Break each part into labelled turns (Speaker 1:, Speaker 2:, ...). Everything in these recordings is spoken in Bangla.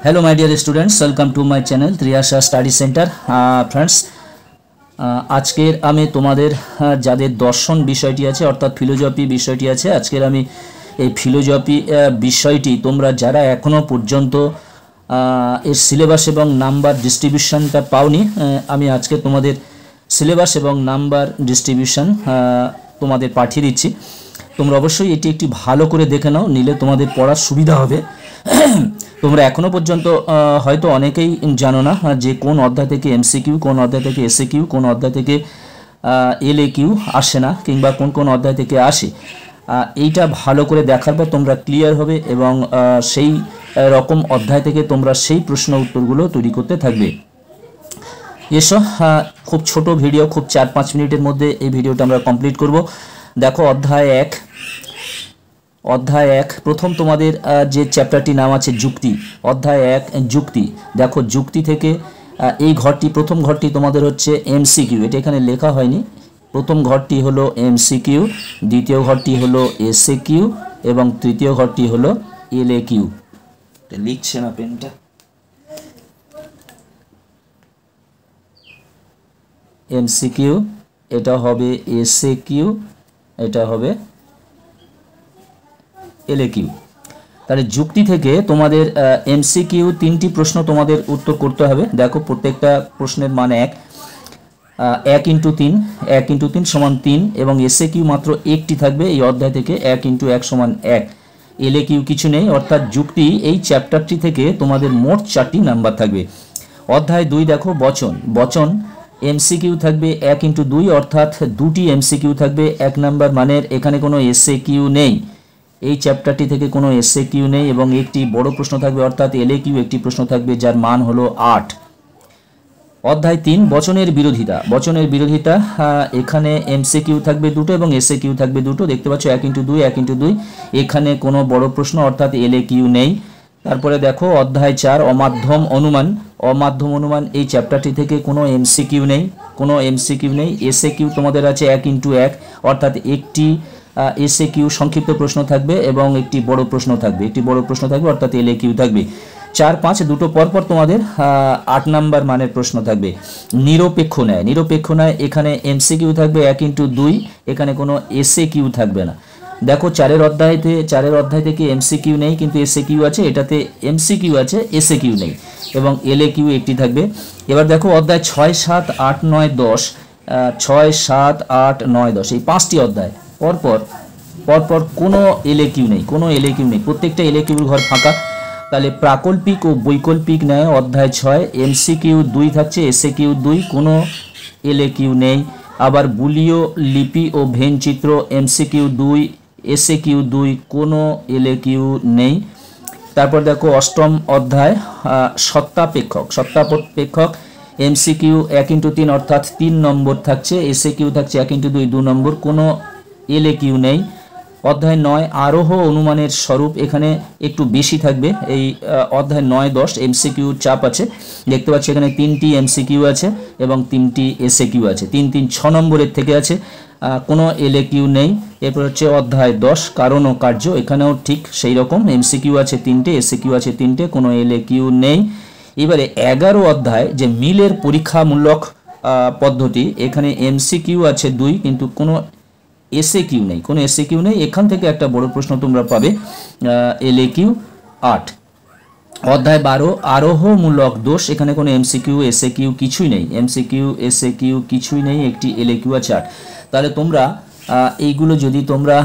Speaker 1: Hello my dear students, welcome to my channel Triyasha study centre. Friends, आजकेर आमी तोमादेर जादेर दर्शन विषयटी आछे अर्थात फिलोजफी विषयटी आछे, आजकेर आमी এই फिलोजफी विषयटी তোমরা যারা এখনো পর্যন্ত এর সিলেবাস এবং নাম্বার ডিস্ট্রিবিউশনটা পাওনি, আমি আজকে তোমাদের সিলেবাস এবং নাম্বার ডিস্ট্রিবিউশন তোমাদের পাঠিয়ে দিচ্ছি। তোমরা অবশ্যই এটি একটি ভালো করে দেখে নাও, নিলে তোমাদের পড়ার সুবিধা হবে। তোমরা এখনো পর্যন্ত হয়তো অনেকেই জানো না যে কোন অধ্যায় থেকে এমসিকিউ, কোন অধ্যায় থেকে এসএকিউ, কোন অধ্যায় থেকে এলএকিউ আসে না, কিংবা কোন কোন অধ্যায় থেকে আসে। এইটা ভালো করে দেখার পর তোমরা ক্লিয়ার হবে এবং সেই রকম অধ্যায় থেকে তোমরা সেই প্রশ্ন উত্তরগুলো তৈরি করতে থাকবে। এসো, খুব ছোট ভিডিও, খুব 4-5 মিনিটের মধ্যে এই ভিডিওটা আমরা কমপ্লিট করব। দেখো অধ্যায় 1 প্রথম তোমাদের যে চ্যাপ্টারটি নাম আছে যুক্তি। অধ্যায় 1 যুক্তি। দেখো যুক্তি থেকে এই ঘরটি, প্রথম ঘরটি তোমাদের হচ্ছে এমসিকিউ, এটা এখানে লেখা হয়নি। প্রথম ঘরটি হলো এমসিকিউ, দ্বিতীয় ঘরটি হলো এসএকিউ এবং তৃতীয় ঘরটি হলো এলএকিউ। এটা লিখছে না পেনটা। এমসিকিউ, এটা হবে এসএকিউ, এটা হবে এলএকিউ। তাহলে যুক্তি থেকে তোমাদের এমসিকিউ 3টি প্রশ্ন তোমাদের উত্তর করতে হবে। দেখো প্রত্যেকটা প্রশ্নের মান 1 × 3, 1 × 3 = 3 এবং এসএকিউ মাত্র একটি থাকবে এই অধ্যায় থেকে, 1 × 1 = 1। এলএকিউ কিছু নেই, অর্থাৎ যুক্তি এই চ্যাপ্টারটি থেকে তোমাদের মোট 4টি নাম্বার থাকবে। অধ্যায় 2 দেখো বচন। এমসিকিউ থাকবে 1 × 2, অর্থাৎ 2টি এমসিকিউ থাকবে 1 নাম্বার মানের। এখানে কোনো এসএকিউ নেই, এই চ্যাপ্টারটি থেকে কোনো এসএকিউ নেই এবং একটি বড় প্রশ্ন থাকবে, অর্থাৎ এলএকিউ একটি প্রশ্ন থাকবে যার মান হলো 8। অধ্যায় 3 বচনের বিরোধিতা। এখানে এমসিকিউ থাকবে 2টো এবং এসএকিউ থাকবে 2টো। দেখতে পাচ্ছ 1 × 2, 1 × 2। এখানে কোনো বড় প্রশ্ন অর্থাৎ এলএকিউ নেই। তারপরে দেখো অধ্যায় 4 অমাধ্যম অনুমান। এই চ্যাপ্টারটি থেকে কোনো এমসিকিউ নেই, এসএকিউ তোমাদের আছে 1 × 1, অর্থাৎ একটি এসএকিউ সংক্ষিপ্ত প্রশ্ন থাকবে এবং একটি বড় প্রশ্ন থাকবে, অর্থাৎ এলএকিউ থাকবে। 4, 5 দুটো পরপর তোমাদের 8 নাম্বার মানের প্রশ্ন থাকবে। নিরপেক্ষ ন্যায়, এখানে এমসিকিউ থাকবে 1 × 2, এখানে কোনো এসএকিউ থাকবে না। দেখো 4 অধ্যায় থেকে এমসিকিউ নেই কিন্তু এসএকিউ আছে, এটাতে এমসিকিউ আছে, এসএকিউ নেই এবং এলএকিউ একটি থাকবে। এবার দেখো অধ্যায় 6, 7, 8, 9, 10, 6, 7, 8, 9, 10 এই 5টি অধ্যায় পরপর কোনো এলএকিউ নেই, প্রত্যেকটা এলএকিউর ঘর ফাঁকা। তাহলে প্রাকল্পিক ও বৈকল্পিক ন্যায় অধ্যায় 6 এমসিকিউ 2 থাকছে, এসএকিউ 2, কোনো এলএকিউ নেই। আবার বুলীয় লিপি ও ভেন চিত্র এমসিকিউ 2, এসএকিউ 2, কোনো এলএকিউ নেই। তারপর দেখো অষ্টম অধ্যায় সত্তাপেক্ষক এমসিকিউ 1 × 3, অর্থাৎ 3 নম্বর থাকছে, এসএকিউ থাকছে 1 × 2, 2 নম্বর, কোনো এলএকিউ নেই। অধ্যায় 9 আরোহ অনুমানের স্বরূপ, এখানে একটু বেশি থাকবে। এই অধ্যায় 9, 10 এমসিকিউ চাপ আছে। দেখতে পাচ্ছি এখানে 3টি এমসিকিউ আছে এবং 3টি এসএকিউ আছে, 3, 3, 6 নম্বরের থেকে আছে, কোনো এলএকিউ নেই। এরপর হচ্ছে অধ্যায় 10 কারণ ও কার্য, এখানেও ঠিক সেই রকম, এমসিকিউ আছে 3টে, এসএকিউ আছে 3টে, কোনো এলএকিউ নেই। এবারে 11 অধ্যায় যে মিলের পরীক্ষামূলক পদ্ধতি, এখানে এমসিকিউ আছে 2 কিন্তু কোনো এসএকিউ নেই, এখান থেকে একটা বড় প্রশ্ন তোমরা পাবে, এলএকিউ 8। অধ্যায় 12 আরোহমূলক দোষ, এখানে কোনো এমসিকিউ এসএকিউ কিছুই নেই, একটি এলএকিউ আছে 8। তাহলে তোমরা এইগুলো যদি তোমরা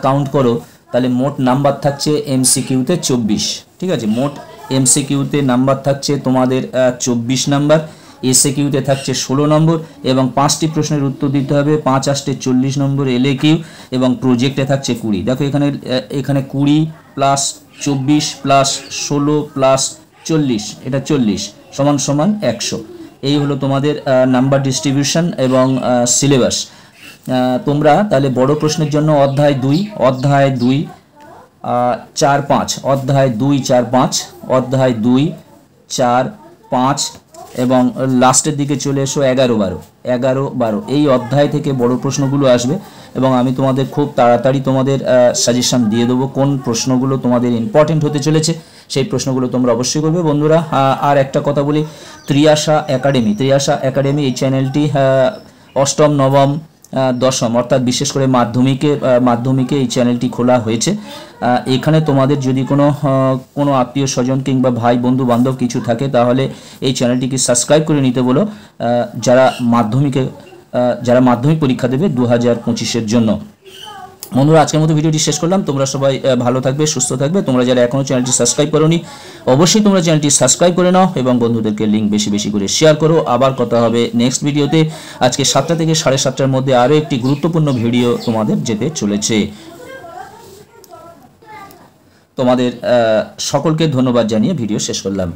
Speaker 1: কাউন্ট করো তাহলে মোট নাম্বার থাকছে এমসিকিউতে 24। ঠিক আছে, মোট এমসিকিউতে নাম্বার থাকছে তোমাদের 24 নাম্বার, এসএকিউতে থাকছে 16 নম্বর এবং 5টি প্রশ্নের উত্তর দিতে হবে, 5 × 8 = 40 নম্বর এলএকিউ এবং প্রজেক্টে থাকছে 20। দেখো এখানে 20 + 24 + 16 + 40, এটা 40 = 100। এই হলো তোমাদের নাম্বার ডিস্ট্রিবিউশন এবং সিলেবাস। তোমরা তাহলে বড় প্রশ্নের জন্য অধ্যায় 2, 4, 5, অধ্যায় 2, 4, 5 এবং লাস্টের দিকে চলে এসো 11, 12 এই অধ্যায় থেকে বড় প্রশ্নগুলো আসবে এবং আমি তোমাদের খুব তাড়াতাড়ি তোমাদের সাজেশন দিয়ে দেবো কোন প্রশ্নগুলো তোমাদের ইম্পর্টেন্ট হতে চলেছে সেই প্রশ্নগুলো তোমরা অবশ্যই করবে বন্ধুরা। আর একটা কথা বলি, ত্রিয়াশা একাডেমি এই চ্যানেলটি অষ্টম, নবম, দশম অর্থাৎ বিশেষ করে মাধ্যমিকে এই চ্যানেলটি খোলা হয়েছে। এখানে তোমাদের যদি কোনো আত্মীয় স্বজন কিংবা ভাই বন্ধু বান্ধব কিছু থাকে তাহলে এই চ্যানেলটিকে সাবস্ক্রাইব করে নিতে বলো, যারা মাধ্যমিক পরীক্ষা দেবে 2025-এর জন্য। বন্ধুরা, আজকের মতো ভিডিওটি শেষ করলাম। তোমরা সবাই ভালো থাকবে, সুস্থ থাকবে। তোমরা যারা এখনও চ্যানেলটি সাবস্ক্রাইব করোনি অবশ্যই তোমরা চ্যানেলটি সাবস্ক্রাইব করে নাও এবং বন্ধুদেরকে লিঙ্ক বেশি বেশি করে শেয়ার করো। আবার কথা হবে নেক্সট ভিডিওতে। আজকে 7টা থেকে 7:30টার মধ্যে আরও একটি গুরুত্বপূর্ণ ভিডিও তোমাদের যেতে চলেছে। তোমাদের সকলকে ধন্যবাদ জানিয়ে ভিডিও শেষ করলাম।